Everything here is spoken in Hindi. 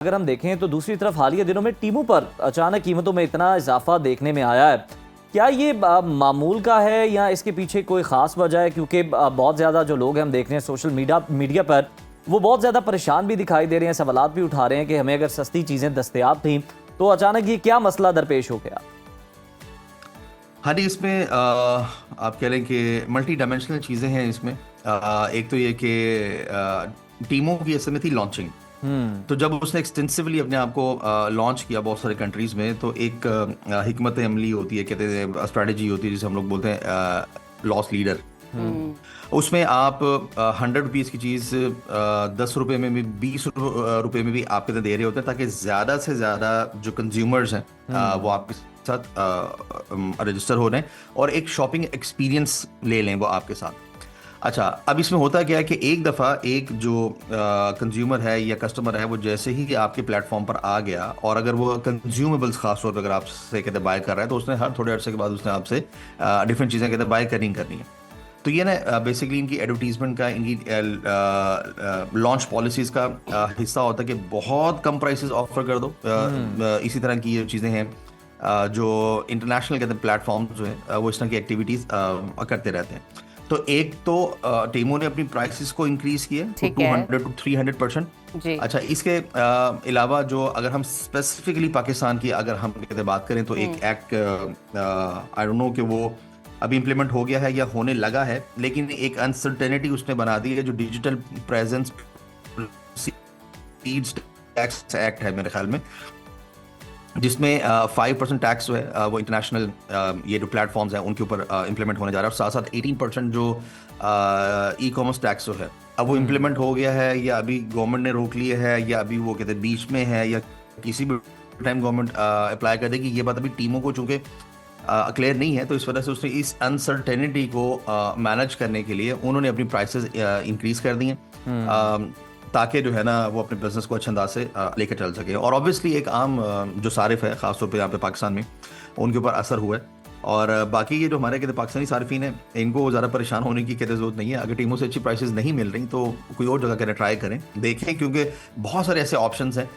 अगर हम देखें तो दूसरी तरफ हालिया दिनों में टीमों पर अचानक कीमतों में इतना इजाफा देखने में आया है। क्या ये मामूल का है या इसके पीछे कोई ख़ास वजह है? क्योंकि बहुत ज़्यादा जो लोग हम देख रहे हैं सोशल मीडिया पर, वो बहुत ज़्यादा परेशान भी दिखाई दे रहे हैं, सवालात भी उठा रहे हैं कि हमें अगर सस्ती चीज़ें दस्तयाब थी तो अचानक ये क्या मसला दरपेश हो गया? हाँ जी, इसमें आप कह लें कि मल्टी डायमेंशनल चीज़ें हैं इसमें। एक तो ये कि टीमों की असल में थी लॉन्चिंग। तो जब उसने एक्सटेंसिवली अपने आप को लॉन्च किया बहुत सारे कंट्रीज़ में, तो एक हिकमत अमली होती है, कहते हैं स्ट्रैटेजी होती है, जिसे हम लोग बोलते हैं लॉस लीडर। उसमें आप 100 रुपीज़ की चीज़ 10 रुपये में भी, 20 रुपये में भी आपके दे रहे होते हैं, ताकि ज़्यादा से ज़्यादा जो कंज्यूमर्स हैं वो आपके साथ रजिस्टर हो रहे हैं और एक शॉपिंग एक्सपीरियंस ले लें वो आपके साथ। अच्छा, अब इसमें होता क्या है कि एक दफ़ा एक जो कंज्यूमर है या कस्टमर है, वो जैसे ही आपके प्लेटफॉर्म पर आ गया, और अगर वो कंज्यूमेबल्स खास तौर पर अगर आपसे कहते बाय कर रहा है, तो उसने हर थोड़े अर्से के बाद उसने आपसे डिफरेंट चीज़ें कहते बाय करनी है। तो ये ना बेसिकली इनकी एडवर्टीजमेंट का, इनकी लॉन्च पॉलिसीज़ का हिस्सा होता है कि बहुत कम प्राइसेस ऑफर कर दो। इसी तरह की ये चीज़ें हैं जो इंटरनेशनल कहते हैं प्लेटफॉर्म्स जो है वो इस तरह की एक्टिविटीज़ करते रहते हैं। तो एक तो टीमों ने अपनी प्राइसेस को इंक्रीज किए 200 to 300%। अच्छा, इसके अलावा जो अगर हम स्पेसिफिकली पाकिस्तान की अगर हम कहते बात करें, तो एक एक्ट आई डोंट नो कि वो अभी इम्प्लीमेंट हो गया है या होने लगा है, लेकिन एक अनसर्टेनिटी उसने बना दी है, जो डिजिटल प्रेजेंस टैक्स एक्ट है मेरे ख्याल में, जिसमें 5% टैक्स जो है वो इंटरनेशनल ये जो प्लेटफॉर्म्स हैं उनके ऊपर इम्प्लीमेंट होने जा रहा है। और साथ साथ 18% जो ई कॉमर्स टैक्स जो है अब वो इम्प्लीमेंट हो गया है, या अभी गवर्नमेंट ने रोक लिया है, या अभी वो कहते हैं बीच में है, या किसी भी टाइम गवर्नमेंट अप्लाई कर देगी। ये बात अभी टीमों को चूँकि क्लियर नहीं है, तो इस वजह से उसने इस अनसर्टेनिटी को मैनेज करने के लिए उन्होंने अपनी प्राइसेस इंक्रीज कर दी हैं, ताकि जो है ना वो अपने बिजनेस को अच्छे अंदाज से लेकर चल सके। और ऑब्वियसली एक आम जो सारिफ है खासतौर पे यहाँ पे पाकिस्तान में, उनके ऊपर असर हुआ है। और बाकी ये जो हमारे कहते पाकिस्तानी सार्फिन है, इनको ज़्यादा परेशान होने की कहते ज़रूरत नहीं है। अगर टीमों से अच्छी प्राइसेस नहीं मिल रही तो कोई और जगह करें, ट्राई करें, देखें, क्योंकि बहुत सारे ऐसे ऑप्शंस हैं